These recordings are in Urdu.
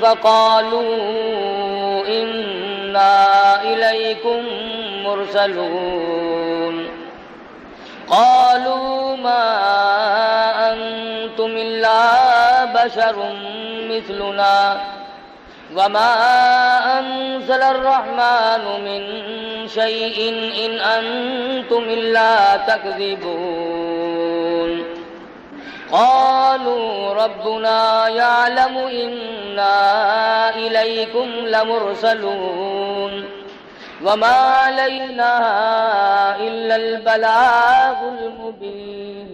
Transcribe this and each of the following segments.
فقالوا إنا إليكم مرسلون قالوا ما أنتم إلا بشر مثلنا وما أنزل الرحمن من شيء إن أنتم إلا تكذبون قالوا ربنا يعلم إنا إليكم لمرسلون وما علينا إلا البلاغ المبين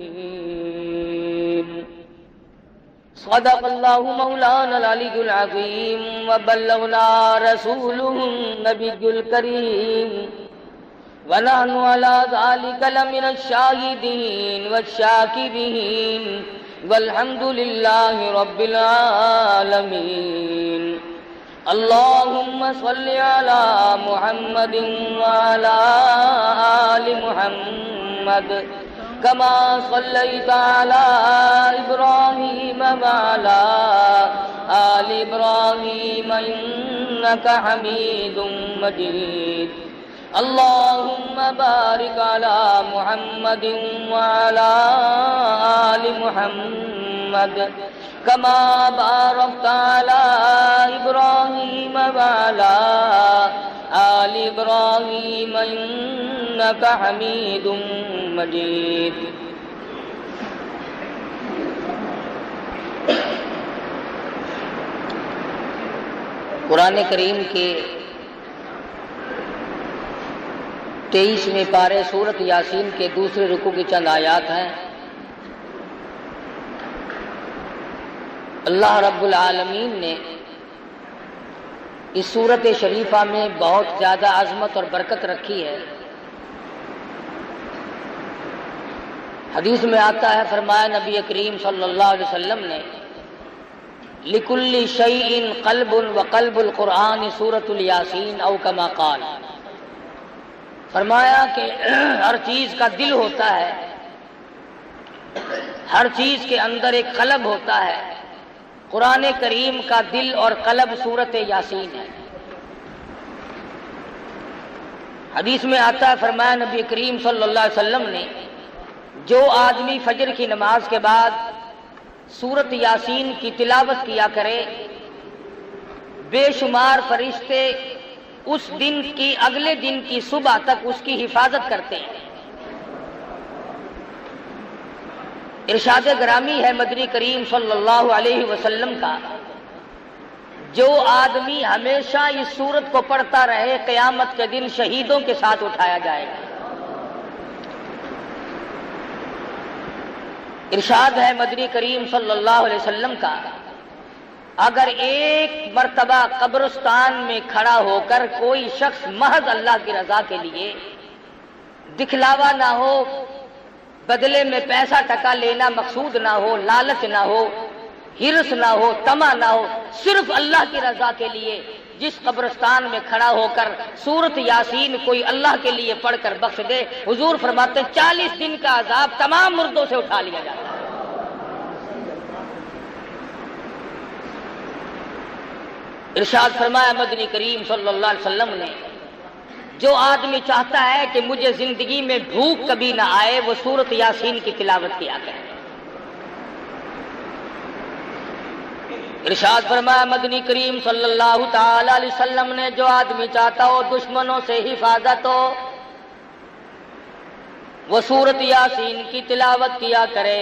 صدق الله مولانا العلي العظيم وبلغنا رسوله النبي الكريم ونحن على ذلك لمن الشاهدين والشاكرين والحمد لله رب العالمين اللهم صل على محمد وعلى آل محمد كما صليت على إبراهيم وعلى آل إبراهيم إنك حميد مجيد اللهم بارك على محمد وعلى آل محمد كما باركت على إبراهيم وعلى آل إبراهيم إنك حميد مجيد قرآن کریم کے 23ویں پارے سورۃ یاسین کے دوسرے رکوع کی چند آیات ہیں۔ اللہ رب العالمین نے اس سورۃ شریفہ میں بہت زیادہ عظمت اور برکت رکھی ہے۔ حدیث میں آتا ہے، فرمایا نبی کریم صلی اللہ علیہ وسلم نے لِكُلِّ شَيْءٍ قَلْبٌ وَقَلْبُ الْقُرْآنِ سورۃ الیاسین او کما قال، فرمایا کہ ہر چیز کا دل ہوتا ہے، ہر چیز کے اندر ایک قلب ہوتا ہے۔ قرآن کریم کا دل اور قلب سورۃ یاسین ہے۔ حدیث میں آتا ہے، فرمایا نبی کریم صلی اللہ علیہ وسلم نے جو آدمی فجر کی نماز کے بعد سورۃ یاسین کی تلاوت کیا کرے، بے شمار فرشتے اس دن کی اگلے دن کی صبح تک اس کی حفاظت کرتے ہیں۔ ارشاد گرامی ہے مدنی کریم صلی اللہ علیہ وسلم کا، جو آدمی ہمیشہ اس سورت کو پڑھتا رہے قیامت کے دن شہیدوں کے ساتھ اٹھایا جائے گا۔ ارشاد ہے مدنی کریم صلی اللہ علیہ وسلم کا، اگر ایک مرتبہ قبرستان میں کھڑا ہو کر کوئی شخص محض اللہ کی رضا کے لیے، دکھلاوا نہ ہو، بدلے میں پیسہ ٹکا لینا مقصود نہ ہو، لالچ نہ ہو، ہرس نہ ہو، طمع نہ ہو، صرف اللہ کی رضا کے لیے جس قبرستان میں کھڑا ہو کر سورۃ یاسین کوئی اللہ کے لیے پڑھ کر بخش دے، حضور فرماتے 40 دن کا عذاب تمام مردوں سے اٹھا لیا جاتا ہے۔ ارشاد فرمایا مدنی کریم صلی اللہ علیہ وسلم نے، جو آدمی چاہتا ہے کہ مجھے زندگی میں بھوک کبھی نہ آئے، وہ سورۃ یاسین کی تلاوت کیا کرے۔ ارشاد فرمایا مدنی کریم صلی اللہ تعالی علیہ وسلم نے، جو آدمی چاہتا ہو دشمنوں سے حفاظت ہو، وہ سورۃ یاسین کی تلاوت کیا کرے۔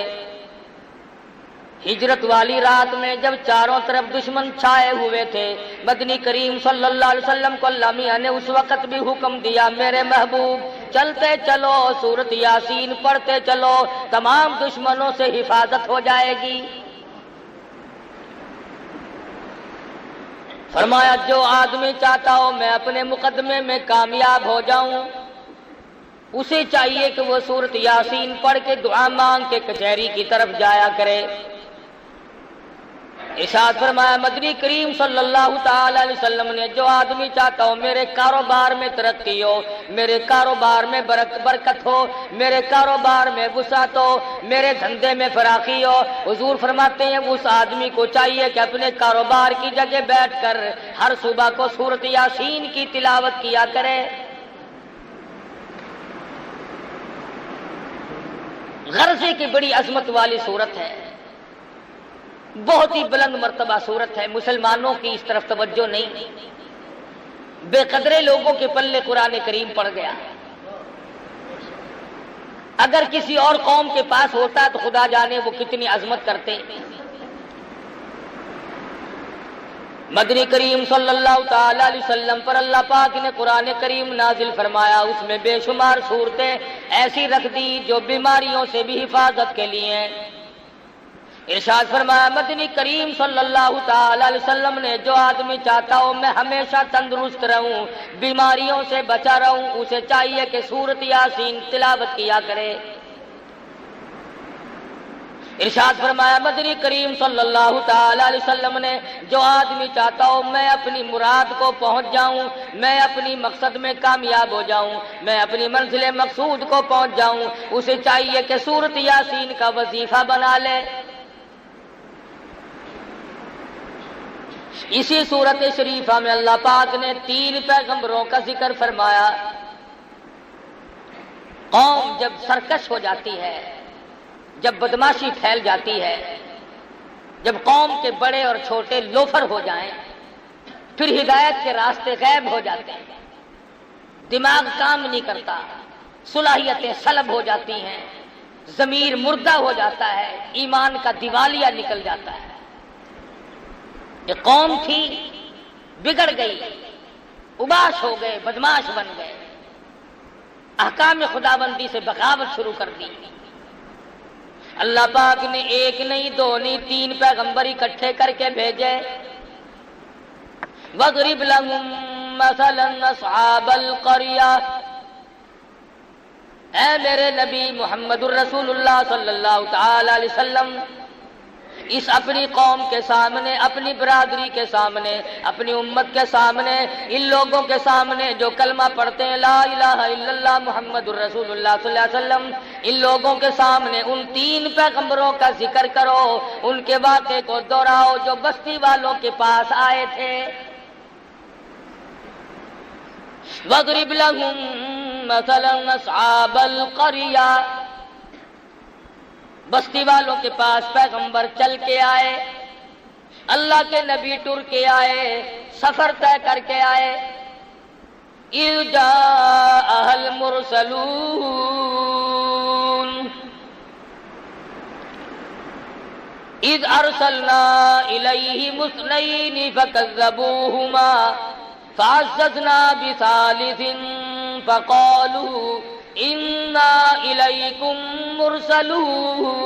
ہجرت والی رات میں جب چاروں طرف دشمن چھائے ہوئے تھے، مدنی کریم صلی اللہ علیہ وسلم کو اللہ میاں نے اس وقت بھی حکم دیا، میرے محبوب چلتے چلو سورۃ یاسین پڑھتے چلو، تمام دشمنوں سے حفاظت ہو جائے گی۔ فرمایا جو آدمی چاہتا ہو میں اپنے مقدمے میں کامیاب ہو جاؤں، اسے چاہیے کہ وہ سورۃ یاسین پڑھ کے دعا مانگ کے کچہری کی طرف جایا کرے۔ ارشاد فرمایا مدنی کریم صلی اللہ تعالی علیہ وسلم نے جو آدمی چاہتا ہو میرے کاروبار میں ترقی ہو، میرے کاروبار میں برکت ہو، میرے کاروبار میں وسعت ہو، میرے دھندے میں فراخی ہو، حضور فرماتے ہیں اس آدمی کو چاہیے کہ اپنے کاروبار کی جگہ بیٹھ کر ہر صبح کو سورۃ یاسین کی تلاوت کیا کرے۔ غرضے کی بڑی عظمت والی صورت ہے، بہت ہی بلند مرتبہ صورت ہے، مسلمانوں کی اس طرف توجہ نہیں، بے قدرے لوگوں کے پلے قرآن کریم پڑ گیا۔ اگر کسی اور قوم کے پاس ہوتا تو خدا جانے وہ کتنی عظمت کرتے۔ مدنی کریم صلی اللہ تعالی علیہ وسلم پر اللہ پاک نے قرآن کریم نازل فرمایا، اس میں بے شمار صورتیں ایسی رکھ دی جو بیماریوں سے بھی حفاظت کے لیے ہیں۔ ارشاد فرمایا مدنی کریم صلی اللہ تعالی علیہ وسلم نے جو آدمی چاہتا ہو میں ہمیشہ تندرست رہوں، بیماریوں سے بچا رہوں، اسے چاہیے کہ سورۃ یاسین تلاوت کیا کرے۔ ارشاد فرمایا مدنی کریم صلی اللہ تعالی علیہ وسلم نے جو آدمی چاہتا ہو میں اپنی مراد کو پہنچ جاؤں، میں اپنی مقصد میں کامیاب ہو جاؤں، میں اپنی منزل مقصود کو پہنچ جاؤں، اسے چاہیے کہ سورۃ یاسین کا وظیفہ بنا لے۔ اسی سورۃ شریفہ میں اللہ پاک نے 3 پیغمبروں کا ذکر فرمایا۔ قوم جب سرکش ہو جاتی ہے، جب بدماشی پھیل جاتی ہے، جب قوم کے بڑے اور چھوٹے لوفر ہو جائیں، پھر ہدایت کے راستے غائب ہو جاتے ہیں، دماغ کام نہیں کرتا، صلاحیتیں سلب ہو جاتی ہیں، ضمیر مردہ ہو جاتا ہے، ایمان کا دیوالیہ نکل جاتا ہے۔ یہ قوم تھی بگڑ گئی، اباش ہو گئے، بدماش بن گئے، احکام خداوندی سے بغاوت شروع کر دی۔ اللہ پاک نے 1 نہیں 2 نہیں 3 پیغمبر اکٹھے کر کے بھیجے۔ وَاضْرِبْ لَهُم مَّثَلًا أَصْحَابَ الْقَرْيَةِ، اے میرے نبی محمد الرسول اللہ صلی اللہ تعالی علیہ وسلم اس اپنی قوم کے سامنے، اپنی برادری کے سامنے، اپنی امت کے سامنے، ان لوگوں کے سامنے جو کلمہ پڑھتے ہیں لا الہ الا اللہ محمد الرسول اللہ صلی اللہ علیہ وسلم، ان لوگوں کے سامنے ان 3 پیغمبروں کا ذکر کرو، ان کے واقعے کو دہراؤ جو بستی والوں کے پاس آئے تھے۔ وَاضْرِبْ لَهُم مَّثَلًا أَصْحَابَ الْقَرْيَةِ، بستی والوں کے پاس پیغمبر چل کے آئے، اللہ کے نبی ٹر کے آئے، سفر طے کر کے آئے۔ اِذْ جَاءَهَا الْمُرْسَلُونَ اِذْ أَرْسَلْنَا إِلَيْهِمُ اثْنَيْنِ فَكَذَّبُوهُمَا فَعَزَّزْنَا بِثَالِثٍ فَقَالُوا اِنَّا إِلَيْكُمْ مُرْسَلُونَ۔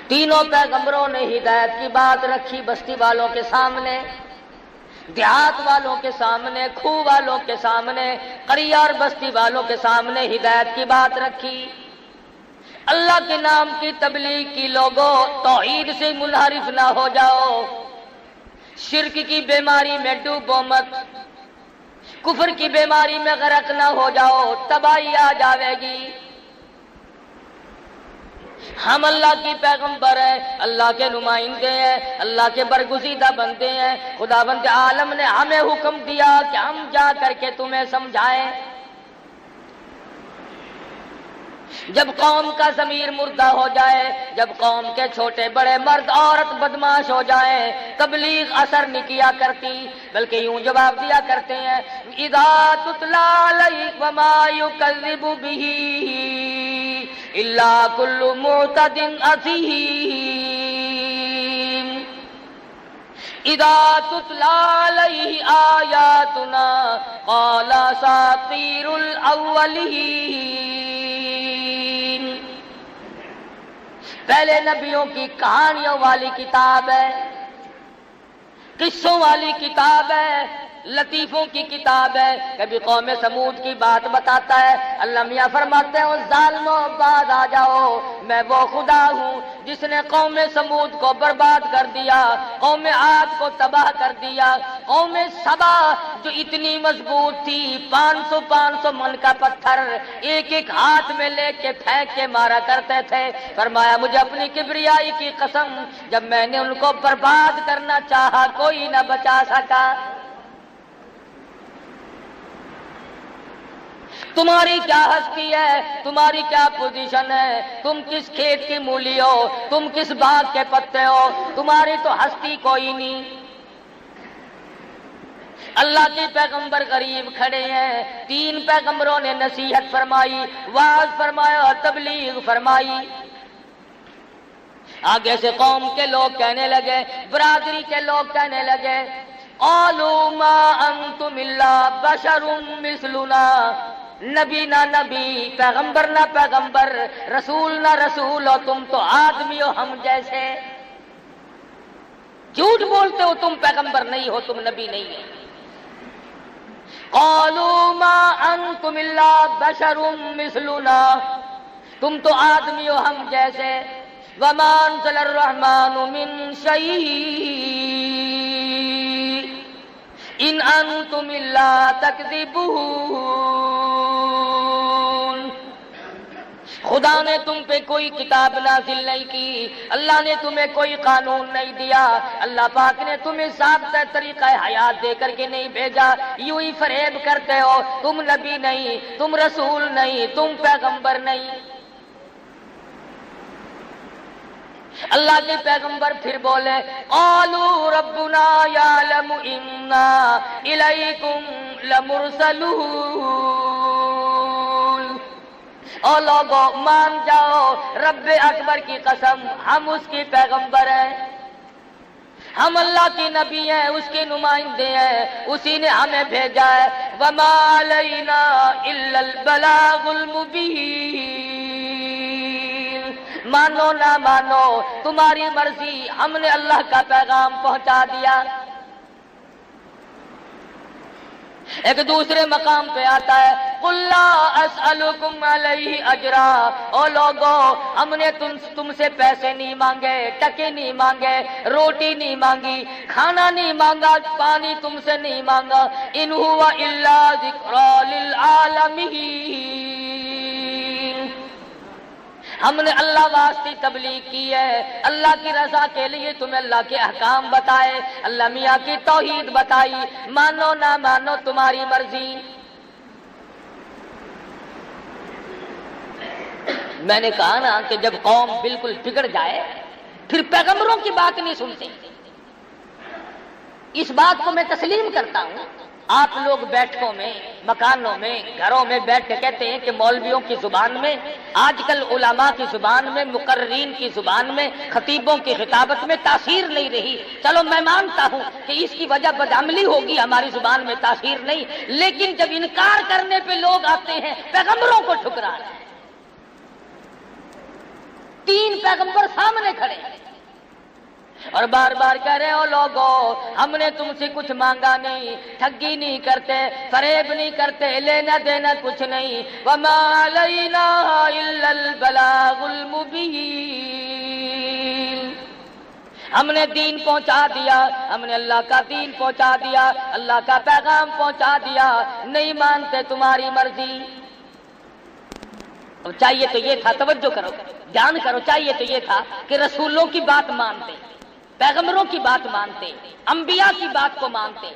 تینوں پیغمبروں نے ہدایت کی بات رکھی بستی والوں کے سامنے، دیہات والوں کے سامنے، کھوہ والوں کے سامنے، قریہ اور بستی والوں کے سامنے ہدایت کی بات رکھی۔ اللہ کے نام کی تبلیغ کی، لوگوں توحید سے منحرف نہ ہو جاؤ، شرک کی بیماری میں ڈوبو مت، کفر کی بیماری میں غرق نہ ہو جاؤ، تباہی آ جاوے گی۔ ہم اللہ کی پیغمبر ہیں، اللہ کے نمائندے ہیں، اللہ کے برگزیدہ بندے ہیں، خداوند عالم نے ہمیں حکم دیا کہ ہم جا کر کے تمہیں سمجھائیں۔ جب قوم کا ضمیر مردہ ہو جائے، جب قوم کے چھوٹے بڑے مرد عورت بدماش ہو جائیں، تبلیغ اثر نہیں کیا کرتی، بلکہ یوں جواب دیا کرتے ہیں اذا تتلی علیہ وما یکذب بہ الا کل معتد اثیم۔ اذا تتلی علیہ آیاتنا قال اساطیر الاولین، پہلے نبیوں کی کہانیوں والی کتاب ہے، قصوں والی کتاب ہے، لطیفوں کی کتاب ہے، کبھی قوم سمود کی بات بتاتا ہے۔ اللہ میاں فرماتے ہیں ظالموں بعد آ جاؤ، میں وہ خدا ہوں جس نے قوم سمود کو برباد کر دیا، قوم عاد کو تباہ کر دیا، قوم سبا جو اتنی مضبوط تھی 500 من کا پتھر ایک ایک ہاتھ میں لے کے پھینک کے مارا کرتے تھے۔ فرمایا مجھے اپنی کبریائی کی قسم، جب میں نے ان کو برباد کرنا چاہا کوئی نہ بچا سکا۔ تمہاری کیا ہستی ہے، تمہاری کیا پوزیشن ہے، تم کس کھیت کی مولی ہو، تم کس باغ کے پتے ہو، تمہاری تو ہستی کوئی نہیں۔ اللہ کے پیغمبر قریب کھڑے ہیں، 3 پیغمبروں نے نصیحت فرمائی، وعظ فرمایا اور تبلیغ فرمائی۔ آگے سے قوم کے لوگ کہنے لگے، برادری کے لوگ کہنے لگے قالوا ما انتم الا بشر مثلنا، نبی نہ نبی، پیغمبر نہ پیغمبر، رسول نہ رسول، اور تم تو آدمی ہو ہم جیسے۔ جھوٹ بولتے ہو، تم پیغمبر نہیں ہو، تم نبی نہیں ہو۔ قالوا ما انتم الا بشر مثلنا، تم تو آدمی ہو ہم جیسے۔ وما انزل الرحمن من شيء ان انتم الا تكذبون، خدا نے تم پہ کوئی کتاب نازل نہیں کی، اللہ نے تمہیں کوئی قانون نہیں دیا، اللہ پاک نے تمہیں ضابطۂ طریقہ حیات دے کر کے نہیں بھیجا، یوں ہی فریب کرتے ہو، تم نبی نہیں، تم رسول نہیں، تم پیغمبر نہیں۔ اللہ کے پیغمبر پھر بولے قالوا ربنا یعلم انا الیکم لمرسلون، او لوگو مان جاؤ، رب اکبر کی قسم ہم اس کی پیغمبر ہیں، ہم اللہ کی نبی ہیں، اس کے نمائندے ہیں، اسی نے ہمیں بھیجا ہے۔ وما علینا الا البلاغ المبین، مانو نہ مانو تمہاری مرضی، ہم نے اللہ کا پیغام پہنچا دیا۔ ایک دوسرے مقام پہ آتا ہے قل لا اسألکم علیہ اجرا، او لوگو ہم نے تم سے پیسے نہیں مانگے، ٹکے نہیں مانگے، روٹی نہیں مانگی، کھانا نہیں مانگا، پانی تم سے نہیں مانگا، ان ہوا الا ذکری للعالمین، ہم نے اللہ واسطے تبلیغ کی ہے، اللہ کی رضا کے لیے تمہیں اللہ کے احکام بتائے، اللہ میاں کی توحید بتائی، مانو نہ مانو تمہاری مرضی۔ میں نے کہا نا کہ جب قوم بالکل بگڑ جائے پھر پیغمبروں کی بات نہیں سنتے، اس بات کو میں تسلیم کرتا ہوں۔ آپ لوگ بیٹھکوں میں، مکانوں میں، گھروں میں بیٹھ کے کہتے ہیں کہ مولویوں کی زبان میں، آج کل علماء کی زبان میں، مقررین کی زبان میں، خطیبوں کی خطابت میں تاثیر نہیں رہی۔ چلو میں مانتا ہوں کہ اس کی وجہ بدعملی ہوگی، ہماری زبان میں تاثیر نہیں، لیکن جب انکار کرنے پہ لوگ آتے ہیں پیغمبروں کو ٹھکرا رہے ہیں۔ 3 پیغمبر سامنے کھڑے ہیں اور بار بار کہہ رہے ہو لوگو ہم نے تم سے کچھ مانگا نہیں، ٹھگی نہیں کرتے، فریب نہیں کرتے، لینا دینا کچھ نہیں، وما علینا الا البلاغ المبین، ہم نے دین پہنچا دیا، ہم نے اللہ کا دین پہنچا دیا، اللہ کا پیغام پہنچا دیا، نہیں مانتے تمہاری مرضی۔ اب چاہیے تو یہ تھا، توجہ کرو، دھیان کرو، چاہیے تو یہ تھا کہ رسولوں کی بات مانتے، پیغمبروں کی بات مانتے، انبیاء کی بات کو مانتے،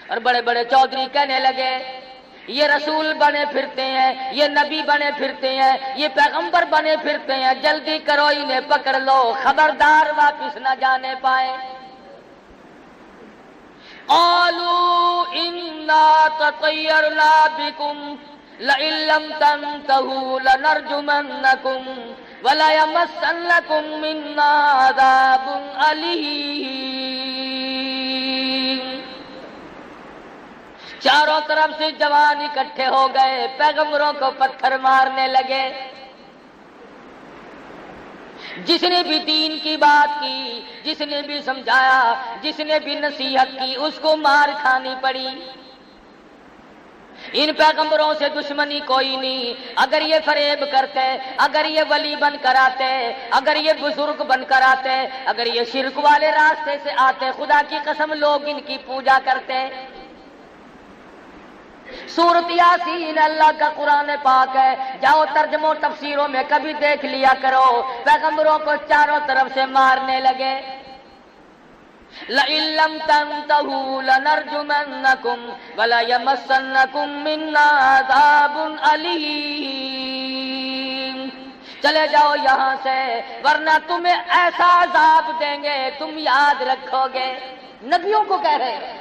اور بڑے بڑے چودھری کہنے لگے یہ رسول بنے پھرتے ہیں، یہ نبی بنے پھرتے ہیں، یہ پیغمبر بنے پھرتے ہیں، جلدی کرو انہیں پکڑ لو، خبردار واپس نہ جانے پائے۔ قالوا انا تطیرنا بکم لئن لم تنتهوا لنرجمنکم وَلَيَمَسَّنَّكُم مِّنَّا عَذَابٌ أَلِيمٌ، چاروں طرف سے جوان اکٹھے ہو گئے، پیغمبروں کو پتھر مارنے لگے۔ جس نے بھی دین کی بات کی، جس نے بھی سمجھایا، جس نے بھی نصیحت کی، اس کو مار کھانی پڑی۔ ان پیغمبروں سے دشمنی کوئی نہیں۔ اگر یہ فریب کرتے، اگر یہ ولی بن کر آتے، اگر یہ بزرگ بن کر آتے، اگر یہ شرک والے راستے سے آتے، خدا کی قسم لوگ ان کی پوجا کرتے۔ سورۃ یاسین اللہ کا قرآن پاک ہے، جاؤ ترجموں تفسیروں میں کبھی دیکھ لیا کرو، پیغمبروں کو چاروں طرف سے مارنے لگے۔ لَئِن لَّمْ تَنْتَهُوا لَنَرْجُمَنَّكُمْ وَلَيَمَسَّنَّكُم مِّنَّا عَذَابٌ أَلِيمٌ۔ چلے جاؤ یہاں سے ورنہ تمہیں ایسا عذاب دیں گے تم یاد رکھو گے۔ نبیوں کو کہہ رہے ہیں،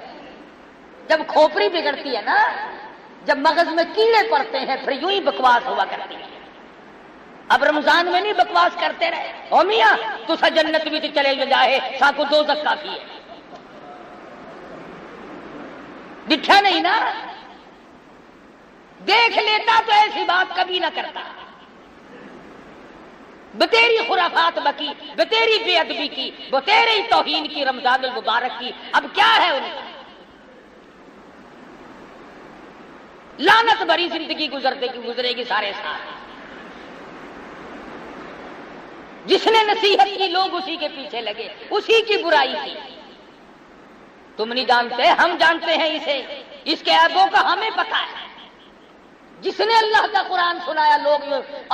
جب کھوپڑی بگڑتی ہے نا، جب مغز میں کیڑے پڑتے ہیں پھر یوں ہی بکواس ہوا کرتی ہے۔ اب رمضان میں نہیں بکواس کرتے رہے، او میاں تو سا جنت بھی چلے جائے سا کو دوزخ کافی ہے، دکھا نہیں نا؟ دیکھ لیتا تو ایسی بات کبھی نہ کرتا۔ بتیری خرافات بکی، بتیری بے ادبی کی، بتیری توہین کی رمضان المبارک کی، اب کیا ہے ان کا؟ لعنت بھری زندگی گزرے گی سارے ساتھ۔ جس نے نصیحت کی لوگ اسی کے پیچھے لگے، اسی کی برائی کی۔ تم نہیں جانتے، ہم جانتے ہیں اسے، اس کے عیبوں کا ہمیں پتہ ہے۔ جس نے اللہ کا قرآن سنایا لوگ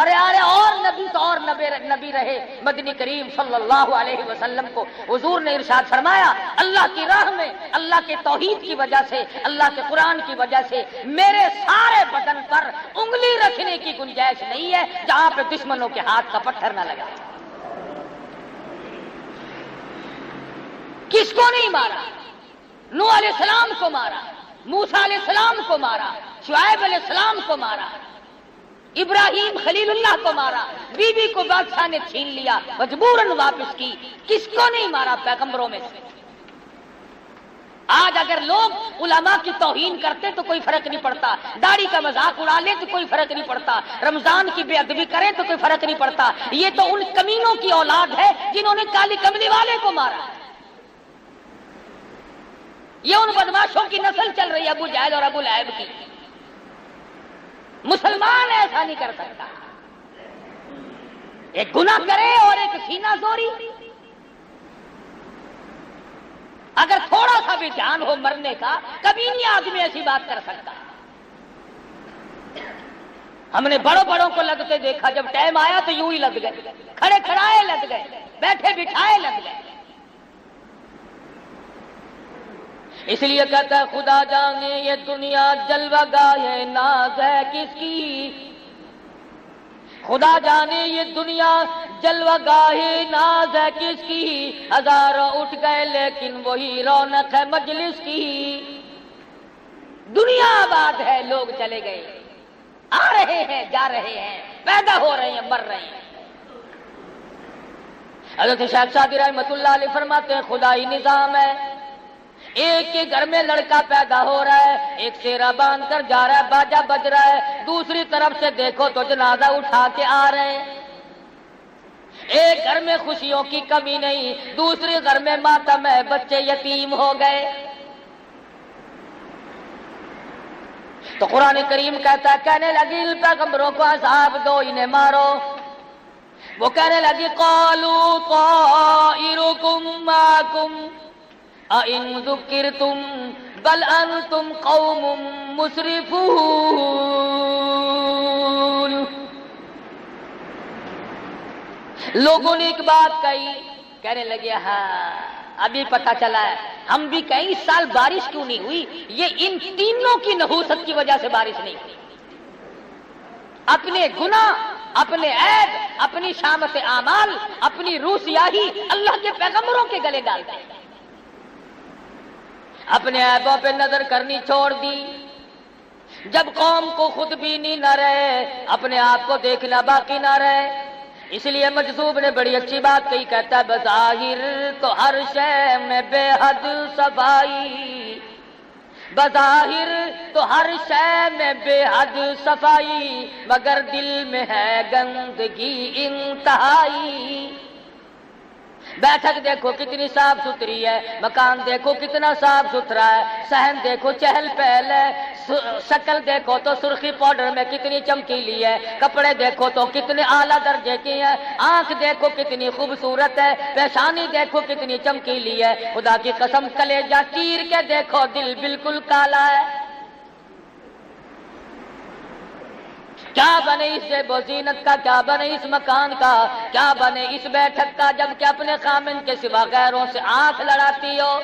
ارے اور نبی تو اور نبی رہے مدنی کریم صلی اللہ علیہ وسلم کو حضور نے ارشاد فرمایا، اللہ کی راہ میں اللہ کے توحید کی وجہ سے، اللہ کے قرآن کی وجہ سے میرے سارے بدن پر انگلی رکھنے کی گنجائش نہیں ہے جہاں پہ دشمنوں کے ہاتھ کا پتھر نہ لگا۔ کس کو نہیں مارا؟ نوح علیہ السلام کو مارا، موسیٰ علیہ السلام کو مارا، شعیب علیہ السلام کو مارا، ابراہیم خلیل اللہ کو مارا، بی بی کو بادشاہ نے چھین لیا، مجبوراً واپس کی۔ کس کو نہیں مارا پیغمبروں میں سے؟ آج اگر لوگ علماء کی توہین کرتے تو کوئی فرق نہیں پڑتا، داڑھی کا مذاق اڑا لے تو کوئی فرق نہیں پڑتا، رمضان کی بے ادبی کرے تو کوئی فرق نہیں پڑتا۔ یہ تو ان کمینوں کی اولاد ہے جنہوں نے کالی کملی والے کو مارا۔ یہ ان بدماشوں کی نسل چل رہی ہے، ابو جہل اور ابو لہب کی۔ مسلمان ایسا نہیں کر سکتا، ایک گناہ کرے اور ایک سینہ زوری۔ اگر تھوڑا سا بھی دھیان ہو مرنے کا، کبھی نہیں آدمی ایسی بات کر سکتا۔ ہم نے بڑوں کو لگتے دیکھا، جب ٹائم آیا تو یوں ہی لگ گئے، کھڑے کھڑائے لگ گئے، بیٹھے بٹھائے لگ گئے۔ اس لیے کہتا ہے خدا جانے یہ دنیا جلوہ گاہ ناز ہے کس کی، خدا جانے یہ دنیا جلوہ گاہ ناز ہے کس کی، ہزاروں اٹھ گئے لیکن وہی رونق ہے مجلس کی۔ دنیا آباد ہے، لوگ چلے گئے، آ رہے ہیں جا رہے ہیں، پیدا ہو رہے ہیں مر رہے ہیں۔ حضرت شیخ سعدی رحمۃ اللہ علیہ فرماتے ہیں خدائی نظام ہے، ایک کے گھر میں لڑکا پیدا ہو رہا ہے، ایک سیرا باندھ کر جا رہا ہے، باجا بج رہا ہے، دوسری طرف سے دیکھو تو جنازہ اٹھا کے آ رہے ہیں۔ ایک گھر میں خوشیوں کی کمی نہیں، دوسرے گھر میں ماتم ہے، بچے یتیم ہو گئے۔ تو قرآن کریم کہتا ہے، کہنے لگی پیغمبروں کو عذاب دو، انہیں مارو۔ وہ کہنے لگی قالوا طائرکم معکم اَإِن ذُكِّرْتُمْ بَلْ أَنْتُمْ قَوْمٌ مُسْرِفُونَ۔ لوگوں نے ایک بات کہی، کہنے لگے ہاں ابھی پتہ چلا ہے، ہم بھی کہیں اس سال بارش کیوں نہیں ہوئی، یہ ان تینوں کی نحوست کی وجہ سے بارش نہیں ہوئی۔ اپنے گناہ، اپنے عیب، اپنی شامت اعمال، اپنی روح سیاہی اللہ کے پیغمبروں کے گلے ڈالتے ہیں۔ اپنے عیبوں پہ نظر کرنی چھوڑ دی، جب قوم کو خود بینی نہ رہے، اپنے آپ کو دیکھنا باقی نہ رہے۔ اس لیے مجذوب نے بڑی اچھی بات کہی، کہتا ہے بظاہر تو ہر شے میں بے حد صفائی، بظاہر تو ہر شے میں بے حد صفائی، مگر دل میں ہے گندگی انتہائی۔ بیٹھک دیکھو کتنی صاف ستھری ہے، مکان دیکھو کتنا صاف ستھرا ہے، صحن دیکھو چہل پہل ہے، شکل دیکھو تو سرخی پاؤڈر میں کتنی چمکیلی ہے، کپڑے دیکھو تو کتنے اعلیٰ درجے کی ہے، آنکھ دیکھو کتنی خوبصورت ہے، پیشانی دیکھو کتنی چمکیلی ہے، خدا کی قسم کلیجہ چیر کے دیکھو دل بالکل کالا ہے۔ کیا بنے اس زیب و زینت کا، کیا بنے اس مکان کا، کیا بنے اس بیٹھک کا، جب کہ اپنے خامن کے سوا غیروں سے آنکھ لڑاتی ہو۔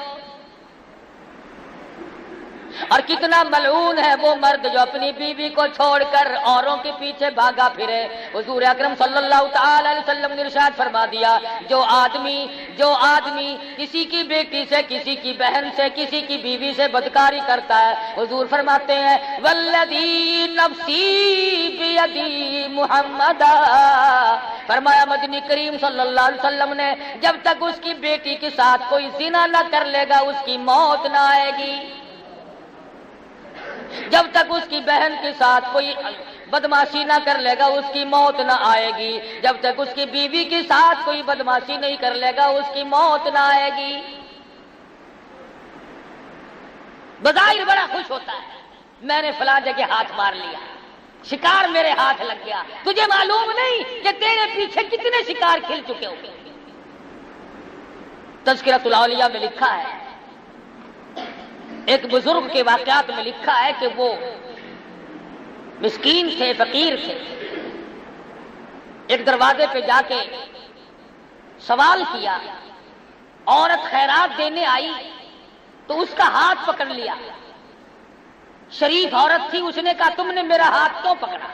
اور کتنا ملعون ہے وہ مرد جو اپنی بیوی کو چھوڑ کر اوروں کے پیچھے بھاگا پھرے۔ حضور اکرم صلی اللہ تعالی علیہ وسلم نے ارشاد فرما دیا، جو آدمی کسی کی بیٹی سے، کسی کی بہن سے، کسی کی بیوی سے بدکاری کرتا ہے، حضور فرماتے ہیں والذی نفسی بیدی محمد، فرمایا مدنی کریم صلی اللہ علیہ وسلم نے جب تک اس کی بیٹی کے ساتھ کوئی زنا نہ کر لے گا اس کی موت نہ آئے گی، جب تک اس کی بہن کے ساتھ کوئی بدماشی نہ کر لے گا اس کی موت نہ آئے گی، جب تک اس کی بیوی کے ساتھ کوئی بدماشی نہیں کر لے گا اس کی موت نہ آئے گی۔ بظاہر بڑا خوش ہوتا ہے، میں نے فلاں جگہ ہاتھ مار لیا، شکار میرے ہاتھ لگ گیا، تجھے معلوم نہیں کہ تیرے پیچھے کتنے شکار کھل چکے ہوں گے۔ تذکرۃ الاولیاء میں لکھا ہے، ایک بزرگ کے واقعات میں لکھا ہے کہ وہ مسکین تھے، فقیر تھے، ایک دروازے پہ جا کے سوال کیا، عورت خیرات دینے آئی تو اس کا ہاتھ پکڑ لیا، شریف عورت تھی، اس نے کہا تم نے میرا ہاتھ کیوں پکڑا،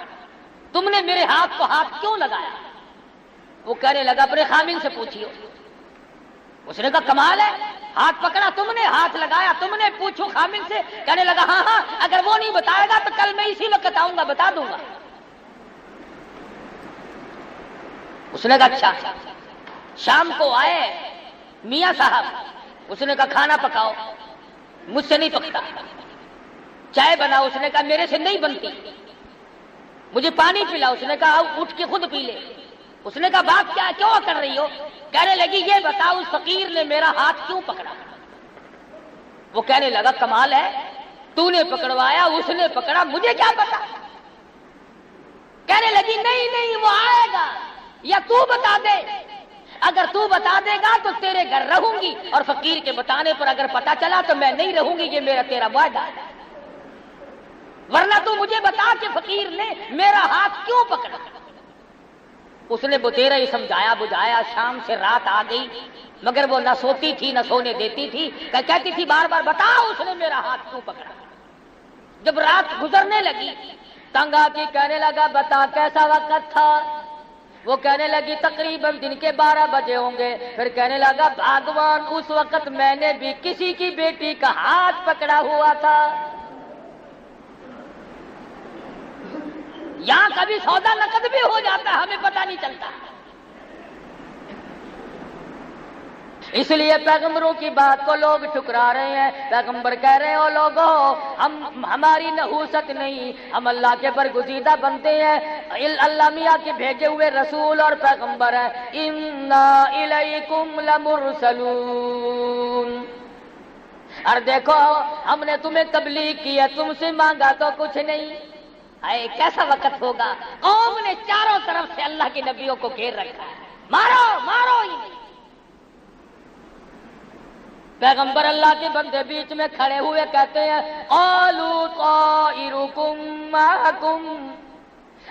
تم نے میرے ہاتھ کو ہاتھ کیوں لگایا؟ وہ کہنے لگا اپنے خامن سے پوچھیو۔ اس نے کہا کمال ہے، ہاتھ پکڑا تم نے، ہاتھ لگایا تم نے، پوچھو خامن سے۔ کہنے لگا ہاں اگر وہ نہیں بتائے گا تو کل میں اسی وقت آؤں گا، بتا دوں گا۔ اس نے کہا اچھا۔ شام کو آئے میاں صاحب، اس نے کہا کھانا پکاؤ، مجھ سے نہیں پکتا۔ چائے بناؤ، اس نے کہا میرے سے نہیں بنتی۔ مجھے پانی پلاؤ، اس نے کہا اٹھ کے خود پی لے۔ اس نے کہا بات کیا، کیوں کر رہی ہو؟ کہنے لگی یہ بتاؤ اس فقیر نے میرا ہاتھ کیوں پکڑا؟ وہ کہنے لگا کمال ہے، تو نے پکڑوایا، اس نے پکڑا، مجھے کیا پتا؟ کہنے لگی نہیں وہ آئے گا، یا تو بتا دے، اگر تو بتا دے گا تو تیرے گھر رہوں گی، اور فقیر کے بتانے پر اگر پتا چلا تو میں نہیں رہوں گی، یہ میرا تیرا وعدہ ہے، ورنہ تو مجھے بتا کہ فقیر نے میرا ہاتھ کیوں پکڑا۔ اس نے بتیرا ہی سمجھایا بجھایا، شام سے رات آ گئی، مگر وہ نہ سوتی تھی نہ سونے دیتی تھی، کہتی تھی بار بار بتاؤ اس نے میرا ہاتھ کیوں پکڑا۔ جب رات گزرنے لگی تنگ آ کے کہنے لگا بتا کیسا وقت تھا؟ وہ کہنے لگی تقریباً دن کے 12 بجے ہوں گے۔ پھر کہنے لگا بھگوان اس وقت میں نے بھی کسی کی بیٹی کا ہاتھ پکڑا ہوا تھا۔ یہاں کبھی سودا نقد بھی ہو جاتا ہے، ہمیں پتہ نہیں چلتا۔ اس لیے پیغمبروں کی بات کو لوگ ٹھکرا رہے ہیں۔ پیغمبر کہہ رہے ہو لوگوں ہماری نحوست نہیں، ہم اللہ کے برگزیدہ بنتے ہیں، اللہ میاں کے بھیجے ہوئے رسول اور پیغمبر ہیں۔ انا الیکم لمرسلون، اور دیکھو ہم نے تمہیں تبلیغ کی ہے، تم سے مانگا تو کچھ نہیں۔ اے کیسا وقت ہوگا، قوم نے چاروں طرف سے اللہ کے نبیوں کو گھیر رکھا ہے، مارو مارو ہی نہیں۔ پیغمبر اللہ کے بندے بیچ میں کھڑے ہوئے کہتے ہیں قالوا طائرکم معکم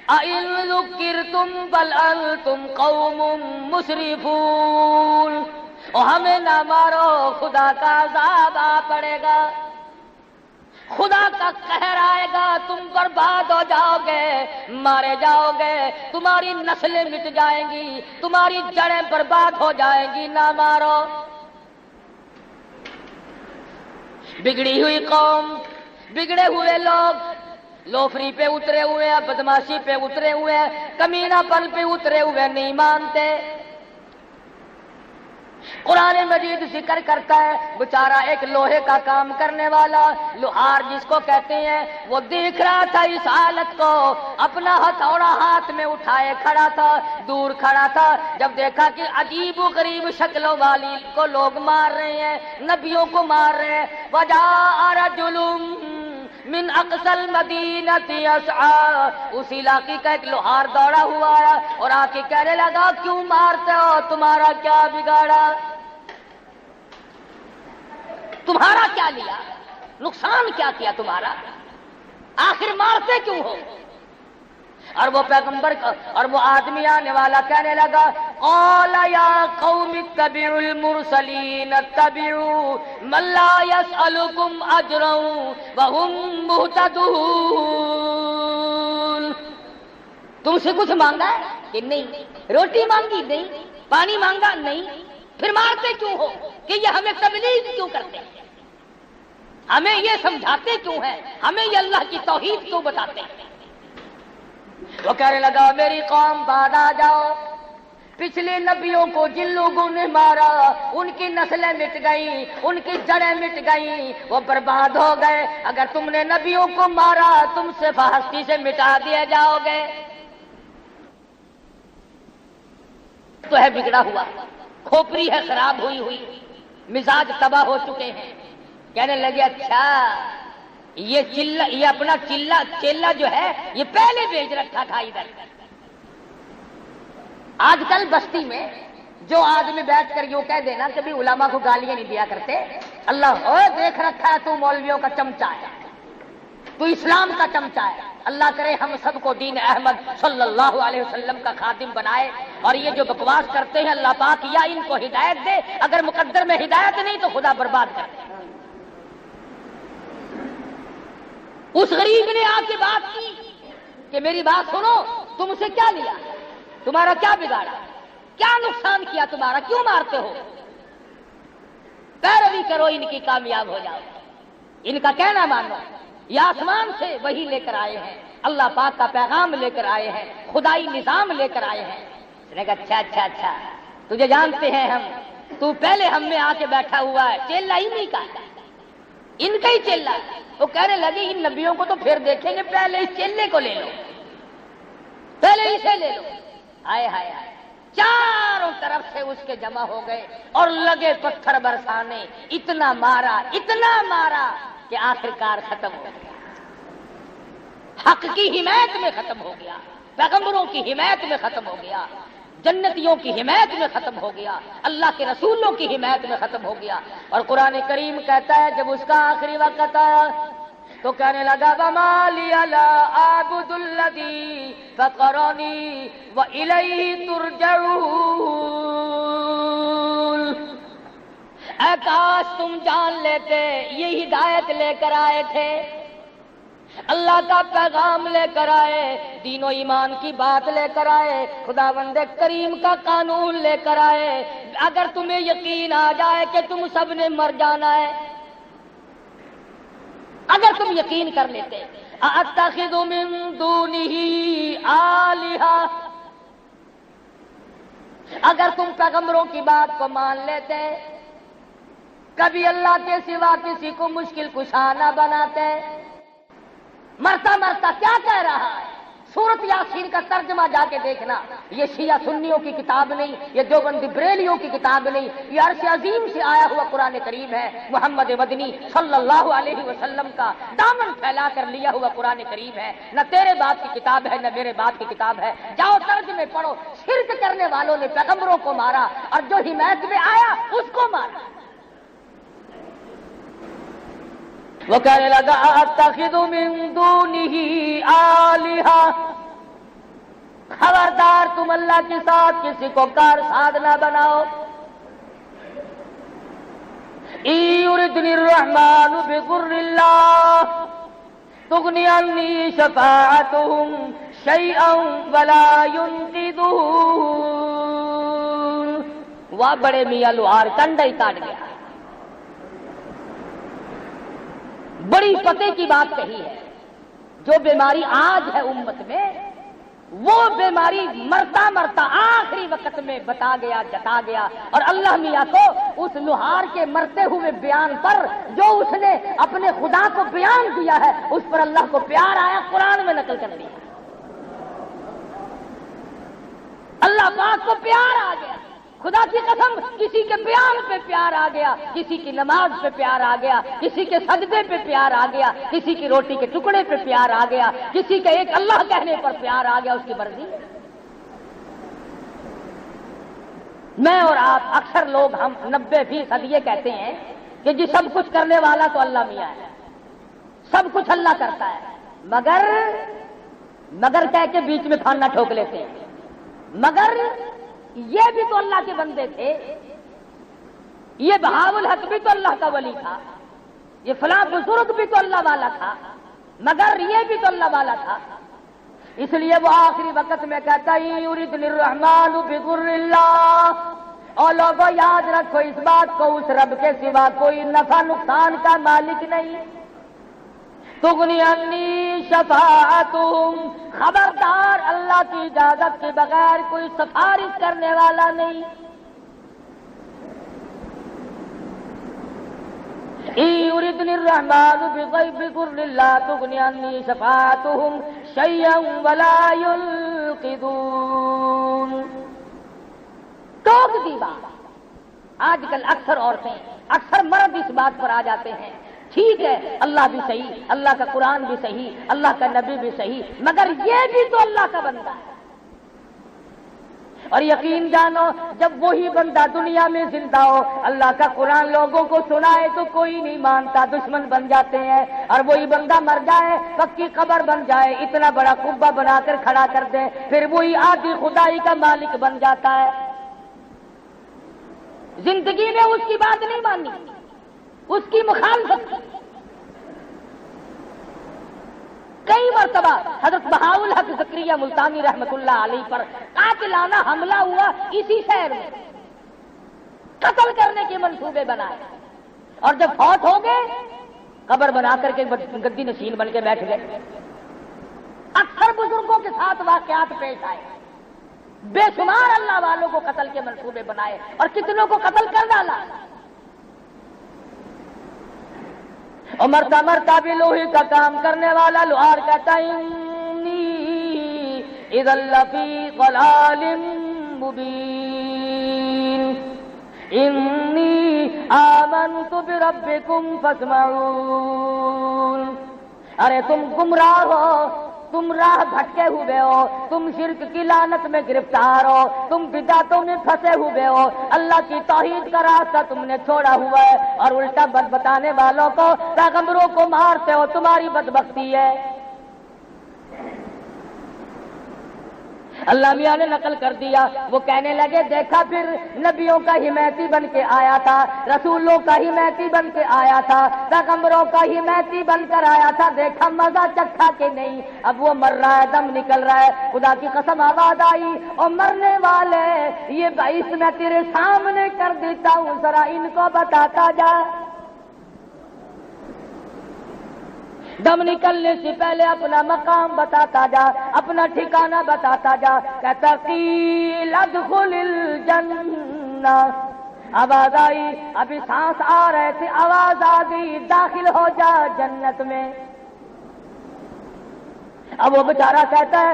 اَإِن ذُكِّرْتُمْ بَلْ أَنْتُمْ قَوْمٌ مُسْرِفُونَ، اور ہمیں نہ مارو، خدا کا عذاب آ پڑے گا، خدا کا قہر آئے گا، تم برباد ہو جاؤ گے، مارے جاؤ گے، تمہاری نسلیں مٹ جائیں گی، تمہاری جڑیں برباد ہو جائیں گی، نہ مارو۔ بگڑی ہوئی قوم، بگڑے ہوئے لوگ، لوفری پہ اترے ہوئے ہیں، بدماشی پہ اترے ہوئے ہیں، کمینہ پن پہ اترے ہوئے، نہیں مانتے۔ قرآن مجید ذکر کرتا ہے بیچارہ ایک لوہے کا کام کرنے والا لوہار جس کو کہتے ہیں، وہ دیکھ رہا تھا اس حالت کو، اپنا ہتھوڑا ہاتھ میں اٹھائے کھڑا تھا، دور کھڑا تھا، جب دیکھا کہ عجیب و غریب شکلوں والی کو لوگ مار رہے ہیں، نبیوں کو مار رہے ہیں، وجاء رجل من اقصى المدینۃ یسعی، اس علاقے کا ایک لوہار دوڑا ہوا آیا اور آ کے کہنے لگا کیوں مارتے ہو، تمہارا کیا بگاڑا، تمہارا کیا لیا، نقصان کیا کیا تمہارا، آخر مارتے کیوں ہو؟ اور وہ پیغمبر کا اور وہ آدمی آنے والا کہنے لگا قال یا قوم اتبعوا المرسلین اتبعوا من لا يسألكم اجرا وهم مهتدون، تم سے کچھ مانگا ہے کہ نہیں، روٹی مانگی نہیں، پانی مانگا نہیں، پھر مارتے کیوں ہو کہ یہ ہمیں تبلیغ کیوں کرتے ہیں، ہمیں یہ سمجھاتے کیوں ہیں، ہمیں یہ اللہ کی توحید کیوں بتاتے ہیں؟ وہ کہنے لگا میری قوم بعد آ جاؤ، پچھلے نبیوں کو جن لوگوں نے مارا ان کی نسلیں مٹ گئیں، ان کی جڑیں مٹ گئیں، وہ برباد ہو گئے، اگر تم نے نبیوں کو مارا تم سے ہستی سے مٹا دیے جاؤ گے، تو ہے بگڑا ہوا، کھوپڑی ہے خراب ہوئی ہوئی، مزاج تباہ ہو چکے ہیں۔ کہنے لگے اچھا یہ اپنا چیلا جو ہے یہ پہلے بھیج رکھا تھا ادھر۔ آج کل بستی میں جو آدمی بیٹھ کر یوں کہہ دینا کبھی علماء کو گالیاں نہیں دیا کرتے، اللہ دیکھ رکھا ہے تو مولویوں کا چمچہ ہے، تو اسلام کا چمچہ ہے، اللہ کرے ہم سب کو دین احمد صلی اللہ علیہ وسلم کا خادم بنائے، اور یہ جو بکواس کرتے ہیں اللہ پاک یا ان کو ہدایت دے، اگر مقدر میں ہدایت نہیں تو خدا برباد کر دے۔ اس غریب نے آ کے بات کی کہ میری بات سنو، تم سے کیا لیا، تمہارا کیا بگاڑا، کیا نقصان کیا تمہارا، کیوں مارتے ہو، پیروی کرو ان کی کامیاب ہو جاؤ، ان کا کہنا مانو، یہ آسمان سے وہی لے کر آئے ہیں، اللہ پاک کا پیغام لے کر آئے ہیں، خدائی نظام لے کر آئے ہیں۔ اس نے کہا اچھا تجھے جانتے ہیں ہم، تو پہلے ہم میں آ کے بیٹھا ہوا ہے، چیلا ہی نہیں کا ان کا ہی چیلا۔ وہ کہنے لگے ان نبیوں کو تو پھر دیکھیں گے، پہلے اس چیلے کو لے لو، پہلے اسے لے لو۔ ہائے ہائے ہائے، چاروں طرف سے اس کے جمع ہو گئے اور لگے پتھر برسانے، اتنا مارا کہ آخرکار ختم ہو گیا، حق کی حمایت میں ختم ہو گیا، پیغمبروں کی حمایت میں ختم ہو گیا، جنتیوں کی حمایت میں ختم ہو گیا، اللہ کے رسولوں کی حمایت میں ختم ہو گیا۔ اور قرآن کریم کہتا ہے جب اس کا آخری وقت آیا تو کہنے لگا وَمَا لِيَ لَا أَعْبُدُ الَّذِي فَطَرَنِي وَإِلَيْهِ تُرْجَعُونَ، اے کاش تم جان لیتے یہ ہدایت لے کر آئے تھے، اللہ کا پیغام لے کر آئے، دین و ایمان کی بات لے کر آئے، خداوند کریم کا قانون لے کر آئے، اگر تمہیں یقین آ جائے کہ تم سب نے مر جانا ہے، اگر تم یقین کر لیتے اَأَتَّخِذُ مِن دُونِهِ آلِهَةً، اگر تم پیغمبروں کی بات کو مان لیتے، کبھی اللہ کے سوا کسی کو مشکل کشا نہ بناتے۔ مرتا کیا کہہ رہا ہے؟ سورت یاسین کا ترجمہ جا کے دیکھنا، یہ شیعہ سنیوں کی کتاب نہیں، یہ دیوبندی بریلیوں کی کتاب نہیں، یہ عرش عظیم سے آیا ہوا قرآن کریم ہے، محمد مدنی صلی اللہ علیہ وسلم کا دامن پھیلا کر لیا ہوا قرآن کریم ہے، نہ تیرے باپ کی کتاب ہے نہ میرے باپ کی کتاب ہے۔ جاؤ ترجمے پڑھو، شرک کرنے والوں نے پیغمبروں کو مارا اور جو حمایت میں آیا اس کو مارا۔ وہ کہنے لگا اتخذ من دونہ آلہہ، خبردار تم اللہ کے ساتھ کسی کو کارساز نہ بناؤ۔ ان یردنی الرحمن بضر لا تغنی عنی شفاعتہم شیئا ولا ینقذون۔ وہ بڑے میاں لوہار کنڈا ہی کاٹ گیا، بڑی پتے کی بات کہی ہے۔ جو بیماری آج ہے امت میں وہ بیماری مرتا مرتا آخری وقت میں بتا گیا، جتا گیا، اور اللہ میاں کو اس لوہار کے مرتے ہوئے بیان پر جو اس نے اپنے خدا کو بیان دیا ہے اس پر اللہ کو پیار آیا، قرآن میں نقل کر دیا۔ اللہ پاک کو پیار آ گیا، خدا کی قسم کسی کے بیان پہ پیار آ گیا، کسی کی نماز پہ پیار آ گیا، کسی کے سجدے پہ پیار آ گیا، کسی کی روٹی کے ٹکڑے پہ پیار آ گیا، کسی کے ایک اللہ کہنے پر پیار آ گیا، اس کی مرضی۔ میں اور آپ اکثر لوگ ہم 90% یہ کہتے ہیں کہ جی سب کچھ کرنے والا تو اللہ میاں ہے، سب کچھ اللہ کرتا ہے، مگر کہہ کے بیچ میں پھانا ٹھوک لیتے ہیں، مگر یہ بھی تو اللہ کے بندے تھے، یہ بہاء الحق بھی تو اللہ کا ولی تھا، یہ فلاں بزرگ بھی تو اللہ والا تھا، مگر یہ بھی تو اللہ والا تھا۔ اس لیے وہ آخری وقت میں کہتا ہے یریدنی الرحمن بضر اللہ، اور لوگوں یاد رکھو اس بات کو، اس رب کے سوا کوئی نفع نقصان کا مالک نہیں۔ تغنی عنی شفاعتہم، خبردار اللہ کی اجازت کے بغیر کوئی سفارش کرنے والا نہیں۔ یریدنی الرحمن بضر لا تغنی عنی شفاعتہم شیئا ولا ینقذون۔ ٹوک دی بات۔ آج کل اکثر عورتیں، اکثر مرد اس بات پر آ جاتے ہیں ٹھیک ہے اللہ بھی صحیح، اللہ کا قرآن بھی صحیح، اللہ کا نبی بھی صحیح، مگر یہ بھی تو اللہ کا بندہ ہے۔ اور یقین جانو جب وہی بندہ دنیا میں زندہ ہو، اللہ کا قرآن لوگوں کو سنائے تو کوئی نہیں مانتا، دشمن بن جاتے ہیں، اور وہی بندہ مر جائے، پکی قبر بن جائے، اتنا بڑا قبہ بنا کر کھڑا کر دے، پھر وہی آدھی خدائی کا مالک بن جاتا ہے۔ زندگی میں اس کی بات نہیں مانی، اس کی مخالفت۔ کئی مرتبہ حضرت بہاء الحق زکریا ملتانی رحمت اللہ علیہ پر قاتلانہ حملہ ہوا، اسی شہر میں قتل کرنے کے منصوبے بنائے، اور جب فوت ہو گئے قبر بنا کر کے گدی نشین بن کے بیٹھ گئے۔ اکثر بزرگوں کے ساتھ واقعات پیش آئے، بے شمار اللہ والوں کو قتل کے منصوبے بنائے اور کتنوں کو قتل کر ڈالا۔ اور مرتا مرتا بھی لوہے کا کام کرنے والا لوہار کہتا ہے انی اذا لفی ضلال مبین انی آمنت بربکم فاسمعون۔ ارے تم گمراہ ہو، تم راہ بھٹکے ہوئے ہو، تم شرک کی لعنت میں گرفتار ہو، تم بدعتوں میں پھنسے ہوئے ہو، اللہ کی توحید کا راستہ تم نے چھوڑا ہوا ہے، اور الٹا بد بتانے والوں کو، پیغمبروں کو مارتے ہو، تمہاری بدبختی ہے۔ اللہ میاں نے نقل کر دیا، وہ کہنے لگے دیکھا پھر نبیوں کا حمایتی بن کے آیا تھا، رسولوں کا حمایتی بن کے آیا تھا، پیغمبروں کا حمایتی بن کر آیا تھا، دیکھا مزہ چکھا کہ نہیں، اب وہ مر رہا ہے، دم نکل رہا ہے، خدا کی قسم آواز آئی اور مرنے والے یہ باعث میں تیرے سامنے کر دیتا ہوں، ذرا ان کو بتاتا جا۔ دم نکلنے سے پہلے اپنا مقام بتاتا جا، اپنا ٹھکانہ بتاتا جا۔ کہتا قیل ادخل الجنہ، آواز آئی، ابھی سانس آ رہے تھے، آواز آ گئی داخل ہو جا جنت میں۔ اب وہ بیچارہ کہتا ہے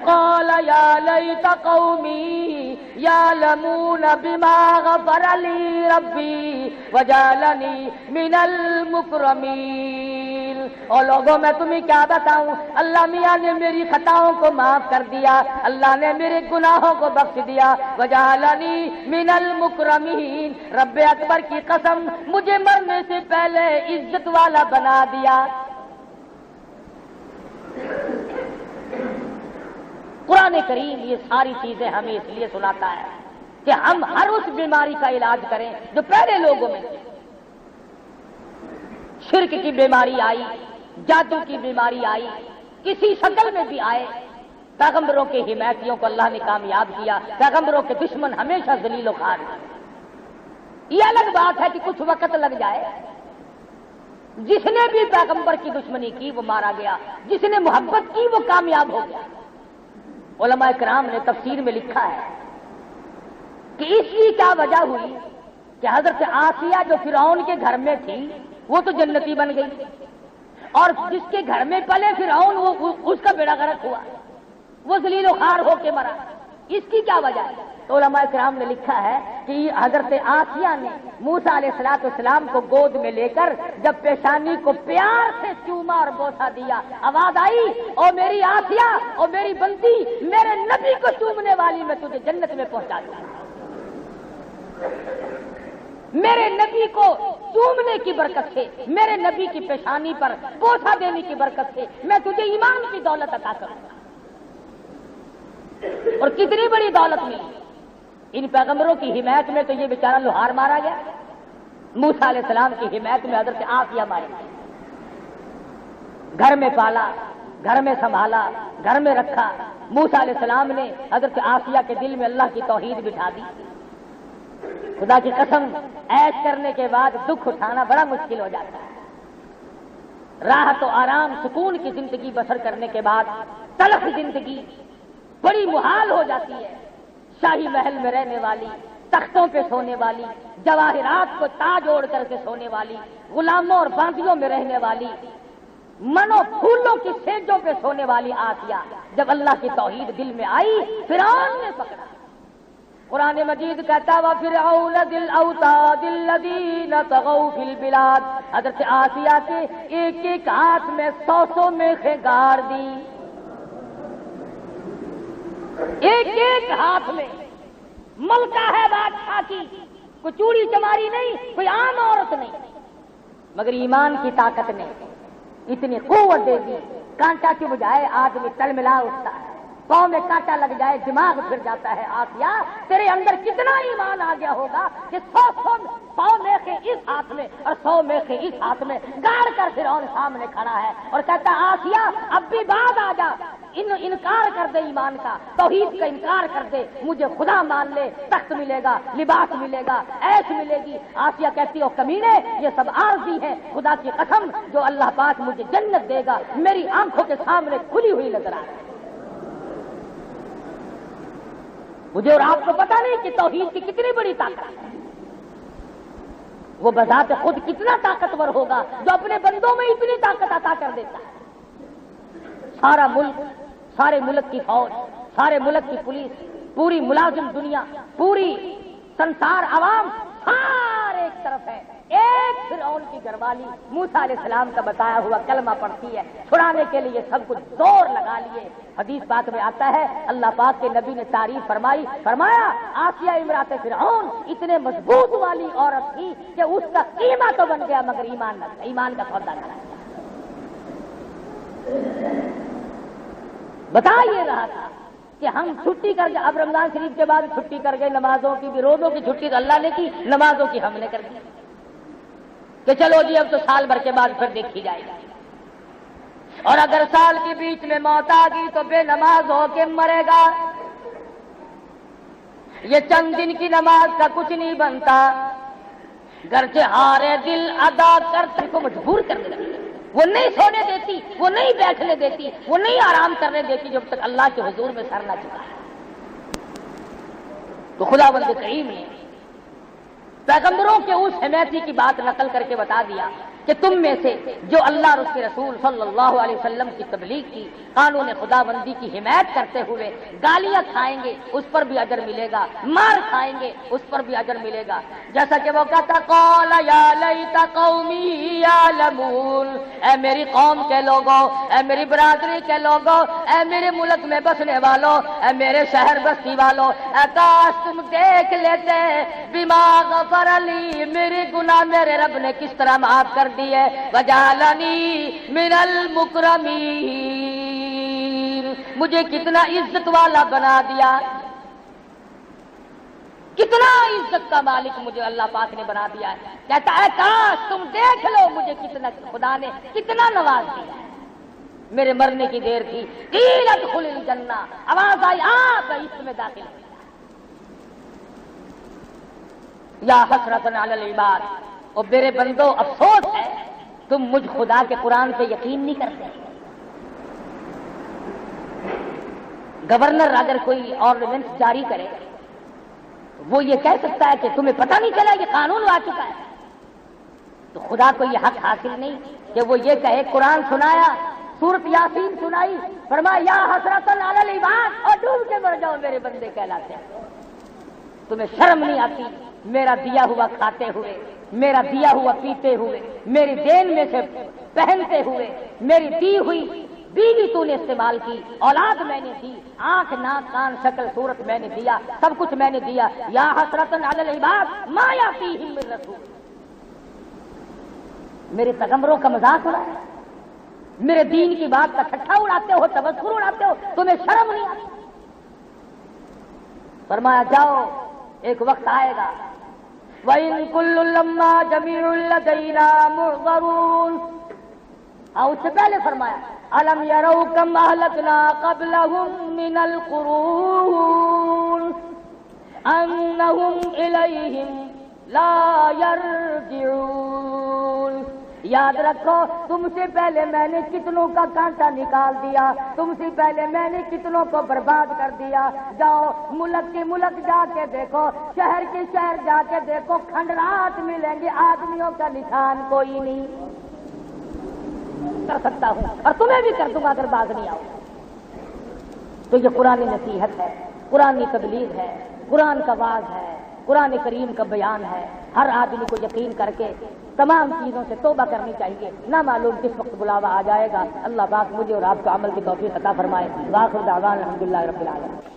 قال یا لیت قومی یعلمون بما غفر لی ربی وجعلنی من المکرمین۔ اور لوگوں میں تمہیں کیا بتاؤں، اللہ میاں نے میری خطاؤں کو معاف کر دیا، اللہ نے میرے گناہوں کو بخش دیا، وجعلنی من المکرمین، رب اکبر کی قسم مجھے مرنے سے پہلے عزت والا بنا دیا۔ قرآن کریم یہ ساری چیزیں ہمیں اس لیے سناتا ہے کہ ہم ہر اس بیماری کا علاج کریں جو پہلے لوگوں میں تھی۔ شرک کی بیماری آئی، جادو کی بیماری آئی، کسی شکل میں بھی آئے، پیغمبروں کے حمایتیوں کو اللہ نے کامیاب کیا، پیغمبروں کے دشمن ہمیشہ ذلیل و خوار ہیں۔ یہ الگ بات ہے کہ کچھ وقت لگ جائے، جس نے بھی پیغمبر کی دشمنی کی وہ مارا گیا، جس نے محبت کی وہ کامیاب ہو گیا۔ علماء کرام نے تفسیر میں لکھا ہے کہ اس کی کیا وجہ ہوئی کہ حضرت آسیہ جو فرعون کے گھر میں تھی وہ تو جنتی بن گئی، اور جس کے گھر میں پلے فرعون اس کا بیڑا غرق ہوا، وہ ذلیل و خوار ہو کے مرا۔ اس کی کیا وجہ ہے؟ تو علماء کرام نے لکھا ہے کہ حضرت آسیہ نے موسیٰ علیہ السلام کو گود میں لے کر جب پیشانی کو پیار سے چوما اور بوسہ دیا، آواز آئی، او میری آسیہ، او میری بندی، میرے نبی کو چومنے والی میں تجھے جنت میں پہنچا دوں۔ میرے نبی کو چومنے کی برکت سے، میرے نبی کی پیشانی پر بوسہ دینے کی برکت سے میں تجھے ایمان کی دولت عطا کروں گا۔ اور کتنی بڑی دولت ملی ان پیغمبروں کی حمایت میں، تو یہ بیچارہ لوہار مارا گیا، موسیٰ علیہ السلام کی حمایت میں حضرت آسیہ مارے گئے، گھر میں پالا، گھر میں سنبھالا، گھر میں رکھا۔ موسیٰ علیہ السلام نے حضرت آسیہ کے دل میں اللہ کی توحید بٹھا دی۔ خدا کی قسم، عیش کرنے کے بعد دکھ اٹھانا بڑا مشکل ہو جاتا ہے۔ راحت و آرام سکون کی زندگی بسر کرنے کے بعد تلخ زندگی بڑی محال ہو جاتی ہے۔ شاہی محل میں رہنے والی، تختوں پہ سونے والی، جواہرات کو تاج اوڑھ کر کے سونے والی، غلاموں اور باندیوں میں رہنے والی، منو پھولوں کی سیجوں پہ سونے والی آسیہ جب اللہ کی توحید دل میں آئی، فرعون نے پکڑا۔ قرآن مجید کہتا وَفِرْعَوْنَ ذِي الْأَوْتَادِ الَّذِينَ طَغَوْا فِي الْبِلَادِ، حضرت آسیہ کے ایک ایک ہاتھ میں 100 میخیں گاڑ دی، ایک ایک ہاتھ میں ملکہ ہے بادشاہ کی، کوئی چوڑی چماری نہیں، کوئی عام عورت نہیں، مگر ایمان کی طاقت نے اتنی قوت دے دی، کانٹا کی بجائے آدمی تلملا اٹھتا ہے، پاؤں میں کانٹا لگ جائے دماغ پھر جاتا ہے۔ آسیہ تیرے اندر کتنا ایمان آ گیا ہوگا کہ 100 میخیں اس ہاتھ میں اور 100 میخیں اس ہاتھ میں گاڑ کر فرعون سامنے کھڑا ہے اور کہتا آسیہ اب بھی بعد آ جا، انکار کر دے ایمان کا، توحید کا انکار کر دے، مجھے خدا مان لے، تخت ملے گا، لباس ملے گا، عیش ملے گی۔ آسیہ کہتی ہو کمینے، یہ سب عارضی ہے، خدا کی قسم جو اللہ پاک مجھے جنت دے گا میری آنکھوں کے سامنے کھلی ہوئی نظر آ رہی ہے۔ مجھے اور آپ کو پتا نہیں کہ توحید کی کتنی بڑی طاقت ہے، وہ بذات خود کتنا طاقتور ہوگا جو اپنے بندوں میں اتنی طاقت عطا کر دیتا ہے۔ سارا ملک، سارے ملک کی فوج، سارے ملک کی پولیس، پوری ملازم دنیا، پوری سنسار عوام سارے ایک طرف ہے، ایک فرعون کی گھر والی موسیٰ علیہ السلام کا بتایا ہوا کلمہ پڑھتی ہے، چھڑانے کے لیے سب کچھ زور لگا لیے۔ حدیث پاک میں آتا ہے اللہ پاک کے نبی نے تعریف فرمائی، فرمایا آسیہ امرات فرعون اتنے مضبوط والی عورت تھی کہ اس کا قیمہ تو بن گیا مگر ایمان نہ، ایمان کا سودا نہ۔ بتا یہ رہا تھا کہ ہم چھٹی کر گئے، اب رمضان شریف کے بعد چھٹی کر گئے، نمازوں کی بھی، روزوں کی چھٹی تو اللہ نے کی، نمازوں کی ہم نے کر دی کہ چلو جی اب تو سال بھر کے بعد پھر دیکھی جائے گی، اور اگر سال کے بیچ میں موت آ گئی تو بے نماز ہو کے مرے گا، یہ چند دن کی نماز کا کچھ نہیں بنتا، گرچہ ہارے دل ادا کرتے کو مجبور کرنے لگے، وہ نہیں سونے دیتی، وہ نہیں بیٹھنے دیتی، وہ نہیں آرام کرنے دیتی جب تک اللہ کے حضور میں سر نہ چکا ہے۔ تو خداوند کریم نے پیغمبروں کے اس حمایتی کی بات نقل کر کے بتا دیا کہ تم میں سے جو اللہ اور اس کے رسول صلی اللہ علیہ وسلم کی تبلیغ کی، قانون خداوندی کی حمایت کرتے ہوئے گالیاں کھائیں گے اس پر بھی اجر ملے گا، مار کھائیں گے اس پر بھی اجر ملے گا۔ جیسا کہ وہ کہتا قال یا لیت قومی یعلمون، اے میری قوم کے لوگوں، اے میری برادری کے لوگوں، اے میرے ملک میں بسنے والوں، اے میرے شہر بستی والوں، اے کاش تم دیکھ لیتے بما غفر لی، میرے گناہ میرے رب نے کس طرح معاف کر دیے، وجعلنی من المکرمین، مجھے کتنا عزت والا بنا دیا، کتنا عزت کا مالک مجھے اللہ پاک نے بنا دیا ہے۔ کہتا ہے کاش تم دیکھ لو مجھے کتنا خدا نے کتنا نواز دیا ہے۔ میرے مرنے کی دیر تھی، قیل ادخل الجنہ، آواز آئی آپ اس میں داخل ہو۔ یا حسرتن علی العباد، اور میرے بندو افسوس ہے تم مجھ خدا کے قرآن پہ یقین نہیں کرتے۔ گورنر اگر کوئی آرڈیننس جاری کرے وہ یہ کہہ سکتا ہے کہ تمہیں پتہ نہیں چلا یہ قانون آ چکا ہے؟ تو خدا کو یہ حق حاصل نہیں کہ وہ یہ کہے قرآن سنایا، سورۃ یاسین سنائی، فرمایا یا حسرۃ علی العباد اور ڈوب کے مر جاؤ میرے بندے کہلاتے ہیں۔ تمہیں شرم نہیں آتی میرا دیا ہوا کھاتے ہوئے، میرا دیا ہوا پیتے ہوئے، میری دین میں سے پہنتے ہوئے، میری دی ہوئی بیوی تو نے استعمال کی، اولاد میں نے دی، آنکھ ناک کان شکل صورت میں نے دیا، سب کچھ میں نے دیا۔ یا حسرۃ علی العباد ما یاتیہم من رسول، میرے پیغمبروں کا مذاق اڑایا، میرے دین کی بات کا ٹھٹھا اڑاتے ہو، تبصر اڑاتے ہو، تمہیں شرم نہیں آتی؟ فرمایا جاؤ ایک وقت آئے گا وَإِن كُلٌّ لَمَّا جَمِيعٌ لَدَيْنَا مُحْضَرُونَ، اور اس سے پہلے فرمایا أَلَمْ يَرَوْا كَمْ أَهْلَكْنَا قَبْلَهُمْ مِنَ الْقُرُونِ أَنَّهُمْ إِلَيْهِمْ لَا يَرْجِعُونَ، یاد رکھو تم سے پہلے میں نے کتنوں کا کانٹا نکال دیا، تم سے پہلے میں نے کتنوں کو برباد کر دیا۔ جاؤ ملک کے ملک جا کے دیکھو، شہر کے شہر جا کے دیکھو، کھنڈرات ملیں گے، آدمیوں کا نشان کوئی نہیں۔ کر سکتا ہوں اور تمہیں بھی کر دوں گا اگر باز نہیں آؤ۔ تو یہ قرآن نصیحت ہے، قرآن تبلیغ ہے، قرآن کا واعظ ہے، قرآن کریم کا بیان ہے۔ ہر آدمی کو یقین کر کے تمام چیزوں سے توبہ کرنی چاہیے، نہ معلوم کس وقت بلاوا آ جائے گا۔ اللہ پاک مجھے اور آپ کو عمل کی توفیق عطا فرمائے۔ وآخر دعوانا الحمدللہ رب العالمین۔